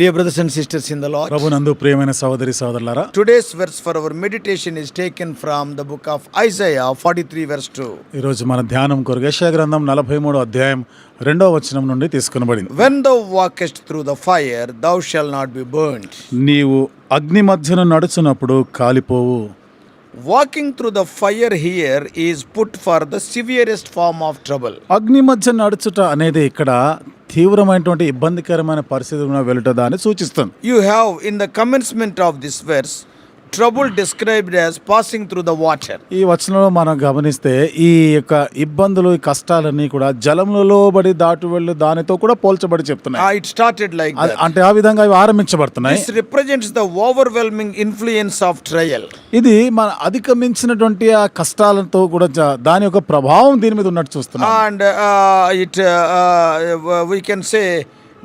Dear brothers and sisters in the Lord, ప్రభునందు ప్రియమైన సహోదరి సహోదరులారా, today's verse for our meditation is taken from the book of Isaiah 43 verse 2. ఈ రోజు మన ధ్యానం కొరకు యెషయా గ్రంథం 43వ అధ్యాయం 2వ వచనం నుండి తీసుకొనబడింది. When thou walkest through the fire, thou shalt not be burnt. నీవు అగ్ని మధ్యన నడుచున్నప్పుడు కాలిపోవు. Walking through the fire here is put for the severest form of trouble. అగ్ని మధ్య నడుచుట అనేది ఇక్కడ తీవ్రమైనటువంటి ఇబ్బందికరమైన పరిస్థితుల్లో వెళ్ళుట అని సూచిస్తుంది. You have in the commencement of this verse trouble described as passing through the water. ఈ వచనంలో మనం గమనిస్తే ఈ యొక్క ఇబ్బందులు, ఈ కష్టాలన్నీ కూడా జలంలో బడి దాటి వెళ్ళి దానితో కూడా పోల్చబడి చెప్తున్నాయి. It started like that. అంటే ఆ విధంగా ఇవి ఆరంభించబడుతున్నాయి. This represents the overwhelming influence of trial. ఇది మన అధిగమించినటువంటి ఆ కష్టాలతో కూడా దాని యొక్క ప్రభావం దీని మీద ఉన్నట్టు చూస్తున్నాం. And we can say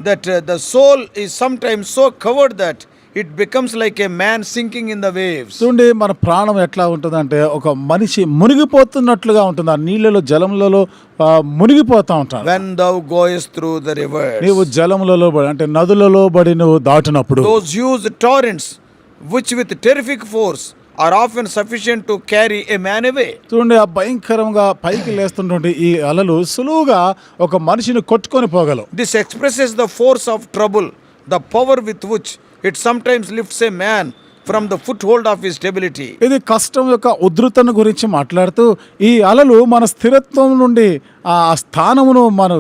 that the soul is sometimes so covered that it becomes like a man sinking in the waves. చూడండి, మన ప్రాణం ఎట్లా ఉంటుందంటే ఒక మనిషి మునిగిపోతున్నట్లుగా ఉంటుంది. ఆ నీళ్ళలో, జలములలో మునిగిపోతా ఉంటాడు. When thou goest through the rivers, నీవు జలములలో బడి అంటే నదులలో బడి నువ్వు దాటినప్పుడు, those huge torrents which with terrific force are often sufficient to carry a man away. చూడండి, ఆ భయంకరంగా పైకి లేస్తున్నటువంటి ఈ అలలు సులువుగా ఒక మనిషిని కొట్టుకొని పోగలవు. This expresses the force of trouble, the power with which it sometimes lifts a man from the foothold of his stability. ఇది కష్టం యొక్క ఉధృతను గురించి మాట్లాడుతూ ఈ అలలు మన స్థిరత్వం నుండి, ఆ స్థానమును, మన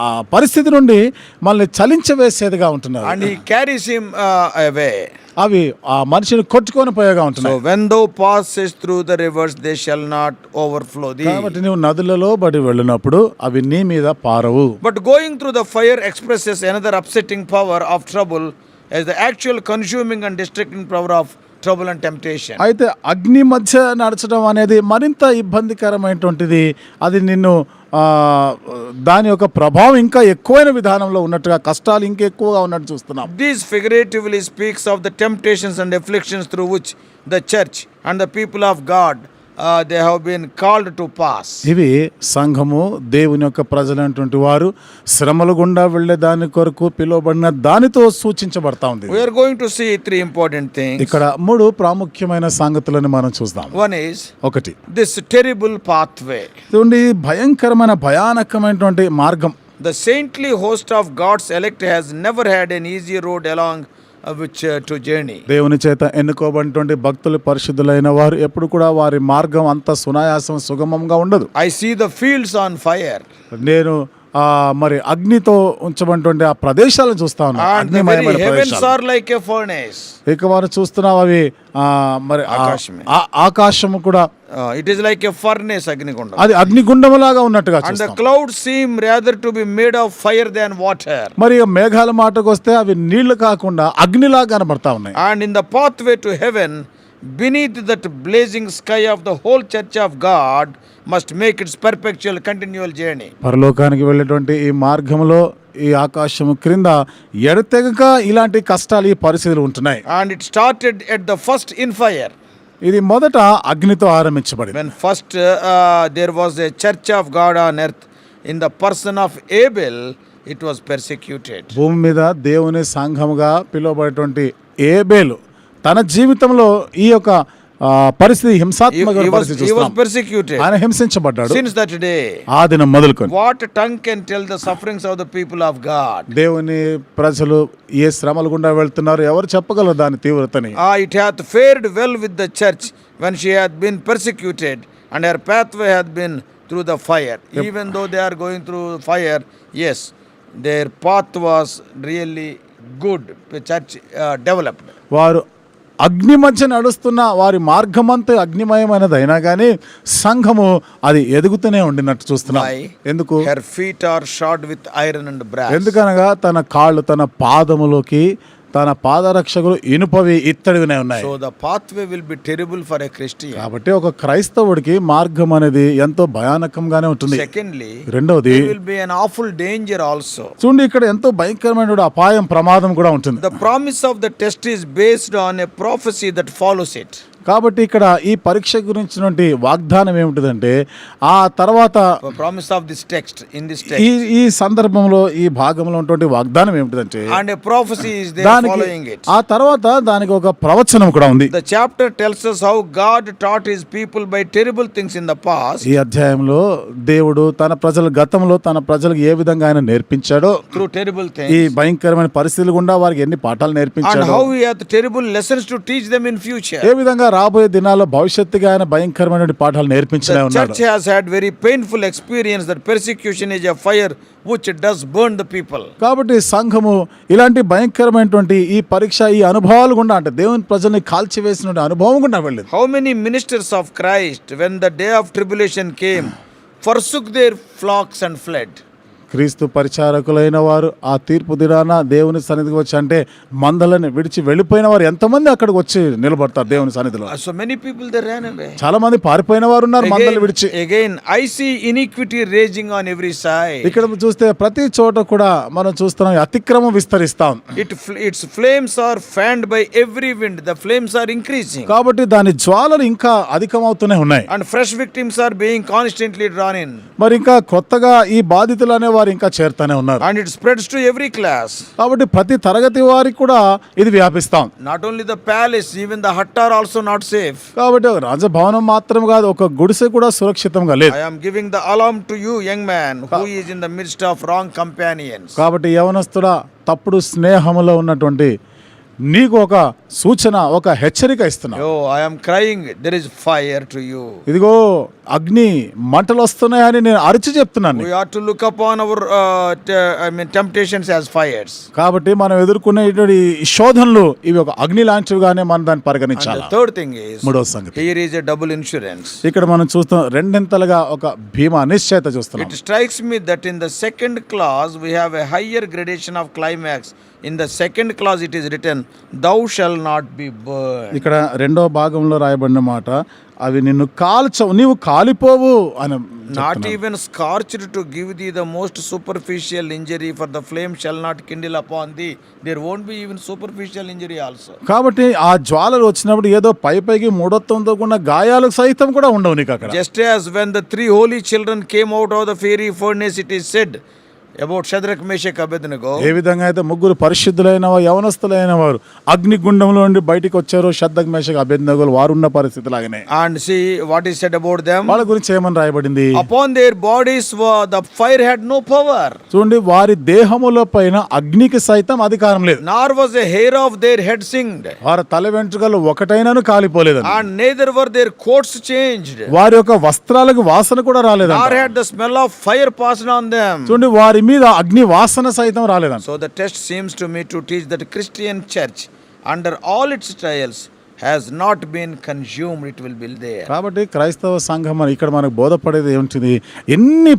ఆ పరిస్థితి నుండి మనల్ని చలించవేసేదిగా ఉంటున్నారు. And he carries him away. అవి ఆ మనిషిని కొట్టుకొని పోయేగా ఉంటున్నాయి. So when thou passest through the rivers, they shall not overflow thee. కాబట్టి నువ్వు నదులలో బడి వెళ్ళినప్పుడు అవి నీ మీద పారవు. But going through the fire expresses another upsetting power of trouble as the actual consuming and destructing power of trouble and temptation. అయితే అగ్ని మధ్య నడచడం అనేది మరింత ఇబ్బందికరమైనటువంటిది. అది నిన్ను దాని యొక్క ప్రభావం ఇంకా ఎక్కువైన విధానంలో ఉన్నట్టుగా, కష్టాలు ఇంకా ఎక్కువగా ఉన్నట్టు చూస్తున్నాం. This figuratively speaks of the temptations and afflictions through which the church and the people of God they have been called to pass. ఇవి సంఘము, దేవుని యొక్క ప్రజలైనటువంటి వారు శ్రమల గుండా వెళ్ళే దాని కొరకు పిలువబడిన దానితో సూచించబడతా ఉంది. We are going to see three important things. ఇక్కడ 3 ప్రాముఖ్యమైన సంగతులను మనం చూద్దాం. One is ఒకటి, this terrible pathway. చూడండి, భయంకరమైన భయానకమైనటువంటి మార్గం. The saintly host of God's elect has never had an easy road along which to journey. దేవుని చేత ఎన్నుకోబడినటువంటి భక్తులు, పరిశుద్ధులైన వారు ఎప్పుడు కూడా వారి మార్గం అంత సునాయాసం, సుగమంగా ఉండదు. I see the fields on fire. నేను మరి అగ్నితో ఉంచబడినటువంటి ఆ ప్రదేశాలను చూస్తా ఉన్నాను. And the very heavens are like a furnace. ఇక వారు చూస్తున్నావు అవి మరి ఆకాశము కూడా it is like a furnace, అగ్నిగుండం. అది అగ్నిగుండములాగా ఉన్నట్టుగా And the చూస్తాం. clouds seem rather to be made of fire than water. మరి మేఘాల మాటకు వస్తే అవి నీళ్లు కాకుండా అగ్నిలాగా కనబడతా ఉన్నాయి. And in the pathway to heaven, beneath that blazing sky of the whole church of God must make its perpetual continual journey. పరలోకానికి వెళ్ళేటువంటి ఈ మార్గంలో, ఈ ఆకాశము క్రింద ఎడతెగక ఇలాంటి కష్టాలు, ఈ పరిస్థితులు ఉంటున్నాయి. And it started at the first in fire. ఇది మొదట అగ్నితో ఆరంభించబడింది. When first there was a church of God on earth in the person of Abel, it was persecuted. భూమి మీద దేవుని సంఘముగా పిలువబడేటువంటి ఏబేలు తన జీవితంలో ఈ యొక్క పరిస్థితి హింసాత్మక పరిస్థితి చూస్తాం. ఆయన హింసించబడ్డాడు. Since that day, ఆ దినం మొదలుకొని what tongue can tell the sufferings of the people of God? దేవుని ప్రజలు ఏ శ్రమల గుండా వెళ్తున్నారు, ఎవరు చెప్పగలరు దాని తీవ్రతని? It hath fared well with the church when she hath been persecuted, and her pathway hath been through the fire. Even though they are going through fire, yes, their path was really good. The church developed. వారు అగ్ని మధ్య నడుస్తున్న వారి మార్గమంతా అగ్నిమయమైనది అయినా కానీ సంఘము అది ఎదుగుతూనే ఉండినట్టు చూస్తున్నాం. ఎందుకు? Her feet are shod with iron and brass. ఎందుకనగా తన కాళ్ళు, తన పాదములోకి తన పాదరక్షకులు ఇనుపవి, ఇత్తడివినే ఉన్నాయి. So the pathway will be terrible for a Christian. కాబట్టి ఒక క్రైస్తవుడికి మార్గం అనేది ఎంతో భయానకంగానే ఉంటుంది. Secondly, రెండవది, there will be an awful danger also. చూడండి, ఇక్కడ ఎంతో భయంకరమైన అపాయం, ప్రమాదం కూడా ఉంటుంది. The promise of the test is based on a prophecy that follows it. కాబట్టి ఇక్కడ ఈ పరీక్ష గురించినటువంటి వాగ్దానం ఏమిటిదంటే ఆ తర్వాత promise of this text in this ఈ text, ఈ సందర్భంలో ఈ భాగంలో ఉన్నటువంటి వాగ్దానం ఏమిటిదంటే and a prophecy is there దానికి following it. ఆ తర్వాత దానికి ఒక ప్రవచనం కూడా ఉంది. The chapter tells us how God taught his people by terrible things in the past, ఈ అధ్యాయంలో దేవుడు తన ప్రజల గతంలో తన ప్రజలకు ఏ విధంగా ఆయన నేర్పించాడో, through terrible ఈ things, భయంకరమైన పరిస్థితులు గుండా వారికి ఎన్ని పాఠాలు and నేర్పించాడో, how he hath terrible lessons to teach them in future. ఏ విధంగా రాబోయే దినాల్లో భవిష్యత్తుగా ఆయన భయంకరమైన పాఠాలు నేర్పించనే The ఉన్నాడు. church has had very painful experience that persecution is a fire which does burn the people. కాబట్టి సంఘము ఇలాంటి భయంకరమైనటువంటి ఈ పరీక్ష, ఈ అనుభవాలు గుండా, అంటే దేవుని ప్రజల్ని కాల్చివేసిన అనుభవం గుండా వెళ్ళింది. How many ministers of Christ, when the day of tribulation came, forsook their flocks and fled? క్రీస్తు పరిచారకులైన వారు ఆ తీర్పు దినాన దేవుని సన్నిధికి వచ్చి, అంటే మందలని విడిచి వెళ్ళిపోయిన వారు ఎంతమంది అక్కడికి వచ్చి నిలబడతారు దేవుని సన్నిధిలో? So many people they ran away. చాలా మంది పారిపోయిన వారు ఉన్నారు మందలు విడిచి. Again, I see iniquity raging on every side. ఇక్కడ చూస్తే ప్రతి చోట కూడా మనం చూస్తున్నాం అతిక్రమం విస్తరిస్తా ఉంది. Its flames are fanned by every wind. The flames are increasing. కాబట్టి దాని జ్వాలలు ఇంకా అధికమవుతూనే ఉన్నాయి. And fresh victims are being constantly drawn in. మరి ఇంకా కొత్తగా ఈ బాధితులు అనే వారు ఇంకా చేరుతూనే ఉన్నారు. And it spreads to every class. కాబట్టి ప్రతి తరగతి వారికి కూడా ఇది వ్యాపిస్తాం. Not only the palace, even the hut are also not safe. కాబట్టి రాజభవనం మాత్రం కాదు, ఒక గుడిసె కూడా సురక్షితంగా లేదు. I am giving the alarm to you, young man, who is in the midst of wrong companions. కాబట్టి యవనస్తుడా, తప్పుడు స్నేహములో ఉన్నటువంటి నీకు ఒక సూచన, ఒక హెచ్చరిక ఇస్తున్నా. Oh, I am crying, there is fire to you. ఇదిగో అగ్ని మంటలు వస్తున్నాయని నేను అరిచి చెప్తున్నాను. We ought to look upon our temptations as fires. కాబట్టి మనం ఎదుర్కొనేటువంటి శోధనలు ఇవి ఒక అగ్ని లాంటివిగానే మనం దాన్ని And పరిగణించాలి. the third thing is, మూడవ సంగతి, here is a double insurance. ఇక్కడ మనం చూస్తాం రెండింతలుగా ఒక భీమా నిశ్చయత చూస్తున్నాం. It strikes me that in the second clause we have a higher gradation of climax. In the second clause it is written, thou shall not be burned. ఇక్కడ రెండో భాగంలో రాయబడిన మాట, అవి నిన్ను కాల్చవు, నీవు కాలిపోవు అని. Not even scorched to give thee the most superficial injury, for the flame shall not kindle upon thee. There won't be even superficial injury also. కాబట్టి ఆ జ్వాలలు వచ్చినప్పుడు ఏదో పైకి మూఢత్వంతో కూడా గాయాలు సైతం కూడా ఉండవు నీకు అక్కడ. Just as when the three holy children came out of the fiery furnace, it is said about Shadrach, Meshach, Abednego. ఏ విధంగా అయితే ముగ్గురు పరిశుద్ధులైన యవనస్తులైన వారు అగ్నిగుండంలో నుండి బయటికి వచ్చారో, షద్రక్, మేషక్, అబేద్నెగోలు వారు ఉన్న పరిస్థితి లాగానే. And see what is said about them. వాళ్ళ గురించి ఏమని రాయబడింది? Upon their bodies the fire had no power. చూడండి, వారి దేహముల పైన అగ్నికి సైతం అధికారం లేదు. Nor was a hair of their head singed. వారి తల వెంట్రుకలు ఒకటైనను కాలిపోలేదు. And neither were their coats changed. వారి యొక్క వస్త్రాలకు వాసన కూడా రాలేదు. Nor had the smell of fire passed on them. చూడండి, వారి మీద అగ్ని వాసన సైతం రాలేదంట. So the text seems to me to teach that Christian church, under all its trials, has not been consumed, it will be there. కాబట్టి క్రైస్తవ సంఘం ఇక్కడ మనకు బోధపడేది ఏమిటిది? ఎన్ని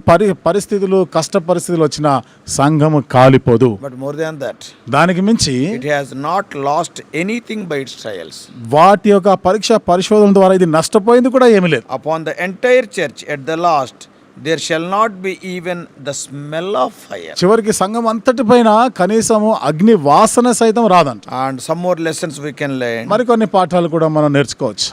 పరిస్థితులు, కష్ట పరిస్థితులు వచ్చినా సంఘము కాలిపోదు. But more than that, దానికి మించి it has not lost anything by its trials. వాటి యొక్క పరీక్ష పరిశోధన ద్వారా ఇది నష్టపోయింది కూడా ఏమీ లేదు. Upon the entire church at the last, there shall not be even the smell of fire. చివరికి సంఘం అంతటి పైన కనీసము అగ్ని వాసన సైతం రాదంట. And some more lessons we can learn. మరికొన్ని పాఠాలు కూడా మనం నేర్చుకోవచ్చు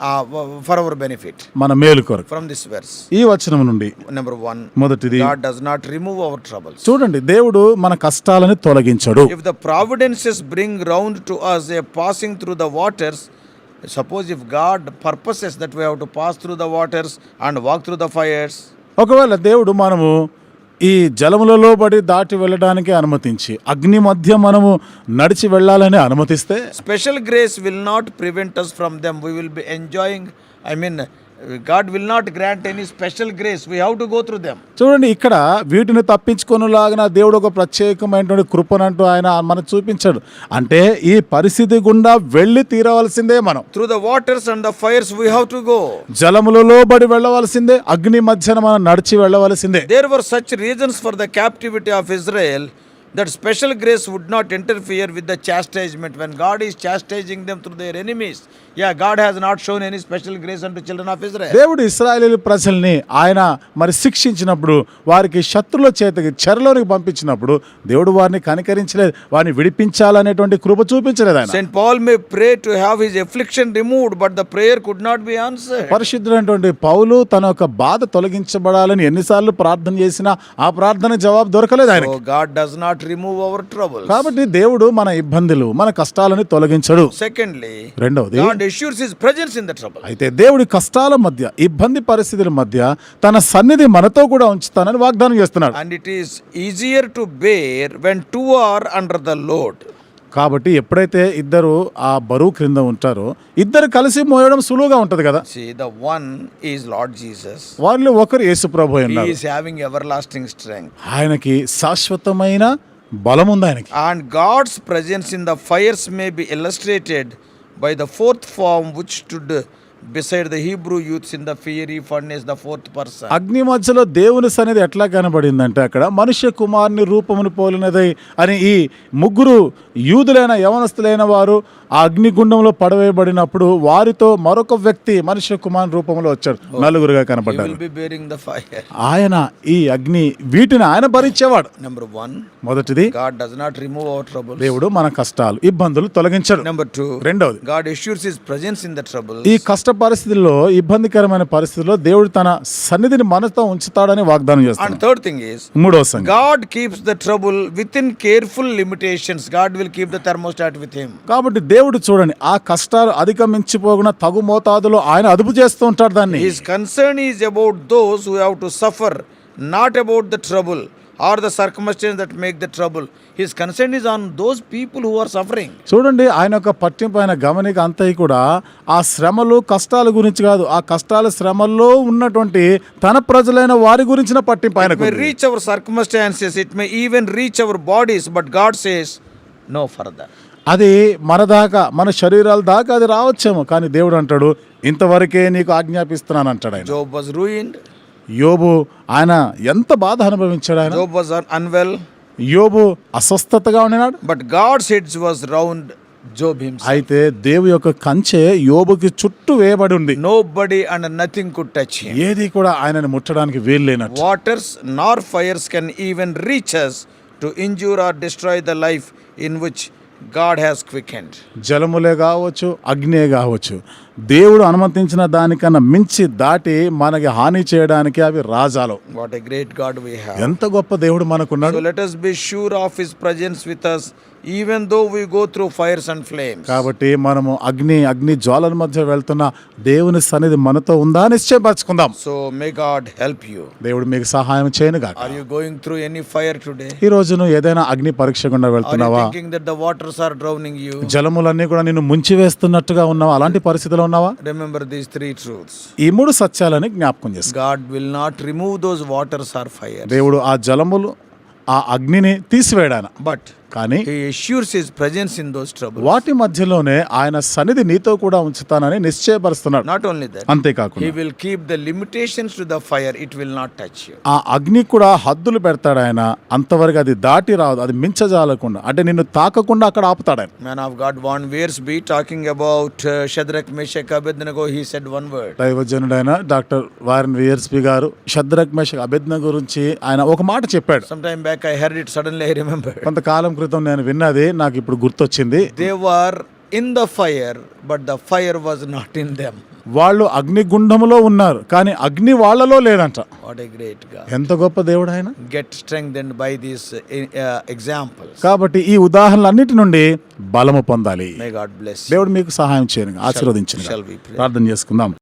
For our benefit. మన మేలు కొరకు From this verse. ఈ వచనం నుండి Number 1, మొదటిది, God does not remove our troubles. చూడండి, దేవుడు మన కష్టాలను తొలగించడు. If the providences bring round to us a passing through the waters, suppose if God purposes that we have to pass through the waters and walk through the fires. ఒకవేళ దేవుడు మనము ఈ జలములలో పడి దాటి వెళ్ళడానికి అనుమతించి అగ్ని మధ్య మనము నడిచి వెళ్ళాలని అనుమతిస్తే, Special grace will not prevent us from them. We will be enjoying, God will not grant any special grace. We have to go through them. చూడండి, ఇక్కడ వీటిని తప్పించుకొనులాగిన దేవుడు ఒక ప్రత్యేకమైనటువంటి కృపనంటూ ఆయన మనకు చూపించాడు. అంటే ఈ పరిస్థితి గుండా వెళ్ళి తీరవలసిందే మనం. Through the waters and the fires we have to go. జలములలో పడి వెళ్ళవలసిందే, అగ్ని మధ్యన మనం నడిచి వెళ్ళవలసిందే. There were such reasons for the captivity of Israel, that special grace would not interfere with the chastisement. When God is chastising them through their enemies, yeah, God has not shown any special grace unto children of Israel. దేవుడు ఇశ్రాయేలు ప్రజల్ని ఆయన మరి శిక్షించినప్పుడు వారికి శత్రుల చేతికి చెరలోనికి పంపించినప్పుడు దేవుడు వారిని కనికరించలేదు, వారిని విడిపించాలనేటువంటి కృప చూపించలేదు ఆయన. Saint Paul may pray to have his affliction removed, but the prayer could not be answered. పరిశుద్ధుడైనటువంటి పౌలు తన యొక్క బాధ తొలగించబడాలని ఎన్నిసార్లు ప్రార్థన చేసినా ఆ ప్రార్థన జవాబు దొరకలేదు ఆయన. So God does not remove our troubles. కాబట్టి దేవుడు మన ఇబ్బందులు మన కష్టాలను తొలగించడు. Secondly, రెండవది, God assures his presence in the trouble. అయితే దేవుడి కష్టాల మధ్య ఇబ్బంది పరిస్థితుల మధ్య తన సన్నిధి మనతో కూడా ఉంచుతానని వాగ్దానం చేస్తున్నాడు. And it is easier to bear when two are under the load. కాబట్టి ఎప్పుడైతే ఇద్దరు ఆ బరువు క్రింద ఉంటారో ఇద్దరు కలిసి మోయడం సులువుగా ఉంటది కదా. See, the one is Lord Jesus. వాళ్ళు ఒకరు యేసు ప్రభువు He ఉన్నారు. is having everlasting strength. ఆయనకి శాశ్వతమైన బలం ఉంది ఆయనకి. And God's presence in the fires may be illustrated by the fourth form which stood beside the Hebrew youths in the fiery furnace, the fourth person. అగ్ని మధ్యలో దేవుని సన్నిధి ఎట్లా కనబడిందంటే అక్కడ మనుష్య కుమారుని రూపమును పోలినదై అని ఈ ముగ్గురు యూదులైన యవనస్తులైన వారు ఆ అగ్నిగుండంలో పడవేయబడినప్పుడు వారితో మరొక వ్యక్తి మనుష్య కుమారుని రూపంలో వచ్చాడు, నలుగురుగా He కనబడ్డారు. will be bearing the fire. ఆయన ఈ అగ్ని వీటిని ఆయన భరించేవాడు. Number one, మొదటిది, God does not remove our troubles. దేవుడు మన కష్టాలు ఇబ్బందులు తొలగించడు. Number two, రెండవది, God assures his presence in the troubles. ఈ కష్ట పరిస్థితుల్లో ఇబ్బందికరమైన పరిస్థితుల్లో దేవుడు తన సన్నిధిని మనతో ఉంచుతాడని వాగ్దానం And చేస్తాడు. third thing is, మూడవ సంగతి, God keeps the trouble within careful limitations. God will keep the thermostat with him. కాబట్టి దేవుడు చూడండి ఆ కష్టాలు అధిగమించిపోకుండా తగు మోతాదులో ఆయన అదుపు చేస్తూ ఉంటాడు దాన్ని. His concern is about those who have to suffer, not about the trouble or the circumstances that make the trouble. His concern is on those people who are suffering. చూడండి ఆయన యొక్క పట్టింపు ఆయన గమనిక అంతా కూడా ఆ శ్రమలు కష్టాల గురించి కాదు, ఆ కష్టాల శ్రమల్లో ఉన్నటువంటి తన ప్రజలైన వారి గురించిన పట్టింపు It ఆయనకు may ఉంది. reach our circumstances, it may even reach our bodies, but God says no further. అది మన దాకా మన శరీరాల దాకా అది రావచ్చేమో, కానీ దేవుడు అంటాడు ఇంతవరకే నీకు ఆజ్ఞాపిస్తున్నాను అంటాడు ఆయన. Job was ruined. యోబు ఆయన ఎంత బాధ అనుభవించాడు ఆయన. Job was unwell, యోబు అస్వస్థతగా ఉన్నాడు. but God's head was round Job himself. అయితే దేవుని యొక్క కంచె యోబుకి చుట్టూ వేయబడి ఉంది. Nobody and nothing could touch him. ఏది కూడా ఆయనను ముట్టడానికి వీలు లేనట్టు. Waters nor fires can even reach us to injure or destroy the life in which God has quickened. జలములే కావచ్చు, అగ్నే కావచ్చు, దేవుడు అనుమతించిన దానికన్నా మించి దాటి మనకి హాని చేయడానికి అవి రాజాలు. What a great God we have. ఎంత గొప్ప దేవుడు మనకున్నాడు. So let us be sure of his presence with us even though we go through fires and flames. కాబట్టి మనము అగ్ని జ్వాలల మధ్య వెళ్తున్న దేవుని సన్నిధి మనతో ఉందా నిశ్చయపరచుకుందాం. So may God help you. దేవుడు మీకు సహాయం చేయనుగాక. Are you going through any fire today? ఈ రోజు నువ్వు ఏదైనా అగ్ని పరీక్ష గుండా Are you వెళ్తున్నావా? thinking that the waters are drowning you? జలములన్నీ కూడా నిన్ను ముంచి వేస్తున్నట్టుగా ఉన్నావా? అలాంటి పరిస్థితిలో ఉన్నావా? Remember these three truths. ఈ మూడు సత్యాలని జ్ఞాపకం చేసుకో. God will not remove those waters or fires, దేవుడు ఆ జలములు ఆ అగ్నిని తీసివేయడాన, but కానీ he assures his presence in those troubles. వాటి మధ్యలోనే ఆయన సన్నిధి నీతో కూడా ఉంచుతానని నిశ్చయపరుస్తున్నాడు. Not only that, అంతేకాకుండా he will keep the limitations to the fire. It will not touch you. ఆ అగ్ని కూడా హద్దులు పెడతాడు ఆయన. అంతవరకు అది దాటి రాదు, అది మించజాలకుండా, అంటే నిన్ను తాకకుండా అక్కడ ఆపుతాడు ఆయన. Man of God, Von Wearsby, talking about Shadrach, Meshach, Abednego, he said one word. దైవజనుడైన డాక్టర్ వారన్ వియర్స్పీ గారు షద్రక్ మెషక్ అబేద్నెగో గురించి ఆయన ఒక మాట చెప్పాడు. Sometime back I heard it, suddenly I remembered. కొంతకాలం క్రితం నేను విన్నది నాకు ఇప్పుడు గుర్తొచ్చింది. They were in the fire, but the fire was not in them. వాళ్ళు అగ్నిగుండములో ఉన్నారు, కానీ అగ్ని వాళ్ళలో లేదంట. What a great God. ఎంత గొప్ప దేవుడు ఆయన. Get strengthened by these examples. కాబట్టి ఈ ఉదాహరణలన్నిటి నుండి బలము పొందాలి. May God bless you. దేవుడు మీకు సహాయం చేయను, ఆశీర్వదించను. Shall we pray? ప్రార్థన చేసుకుందాం.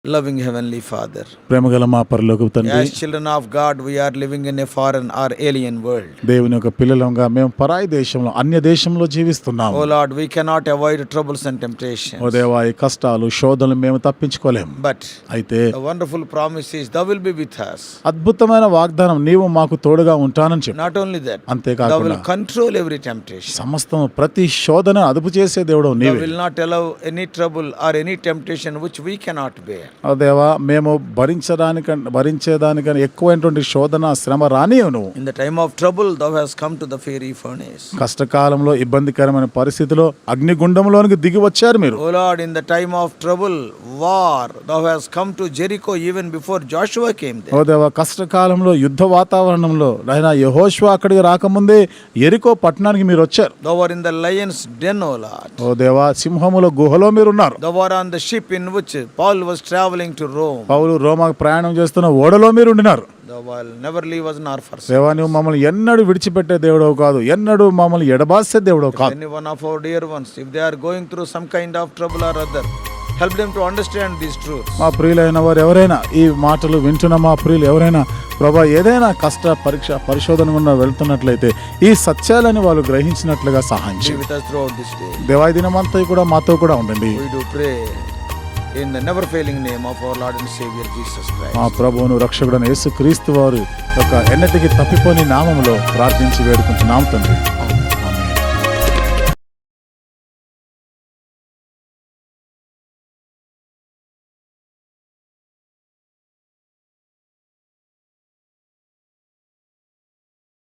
Loving Heavenly Father, ప్రేమగల మా పరలోకపు తండ్రి, as children of God, we are living in a foreign or alien world. దేవుని యొక్క పిల్లలంగా మేము పరాయి దేశంలో అన్య దేశంలో జీవిస్తున్నాము. Oh Lord, we cannot avoid troubles and temptations. ఓ దేవా, ఈ కష్టాలు శోధనలు మేము తప్పించుకోలేము. But అయితే the wonderful promise is thou will be with us. అద్భుతమైన వాగ్దానం నీవు మాకు తోడుగా ఉంటానని చెప్పు. Not only that, thou అంతేకాకుండా will control every temptation. సమస్తం ప్రతి శోధన అదుపు చేసే దేవుడు Thou నీవే. will not allow any trouble or any temptation which we cannot bear. ఓ దేవా, మేము భరించేదానికన్నా ఎక్కువైనటువంటి శోధన, శ్రమ రానియవు నువ్వు. In the time of trouble, thou hast come to the fiery furnace. కష్టకాలంలో, ఇబ్బందికరమైన పరిస్థితిలో అగ్నిగుండంలోనికి దిగి వచ్చారు మీరు. O Lord, in the time of trouble, war, thou hast come to Jericho even before Joshua came there. ఓ దేవా, కష్టకాలంలో, యుద్ధ వాతావరణంలో నాయనా యెహోషువ అక్కడికి రాకముందే ఎరికో పట్టణానికి మీరు వచ్చారు. Thou art in the lion's den, O Lord. ఓ దేవా, సింహముల గుహలో మీరు ఉన్నారు. Thou art on the ship in which Paul was traveling to Rome. పౌలు రోమాకు ప్రయాణం చేస్తున్న ఓడలో మీరు ఉండినారు. Thou wilt never leave us nor forsake. దేవా, నువ్వు మమ్మల్ని ఎన్నడూ విడిచిపెట్టే దేవుడవు కాదు, ఎన్నడూ మమ్మల్ని ఎడబాసే దేవుడవు కాదు. Any one of our dear ones, if they are going through some kind of trouble or other, help them to understand these truths. మా ప్రియులైన వారు ఎవరైనా, ఈ మాటలు వింటున్న మా ప్రియులు ఎవరైనా ప్రభా ఏదైనా కష్ట పరిశోధన గుండా వెళ్తున్నట్లయితే ఈ సత్యాలని వాళ్ళు గ్రహించినట్లుగా సహాయం Be చేయండి. with us throughout this day. దేవా, ఈ దినమంతా కూడా మాతో కూడా ఉండండి. We do pray in the never failing name of our Lord and Savior Jesus Christ. మా ప్రభువును రక్షకుడైన యేసుక్రీస్తు వారి యొక్క ఎన్నటికి తప్పిపోని నామములో ప్రార్థించి వేడుకుంటున్నాం తండ్రి. Amen.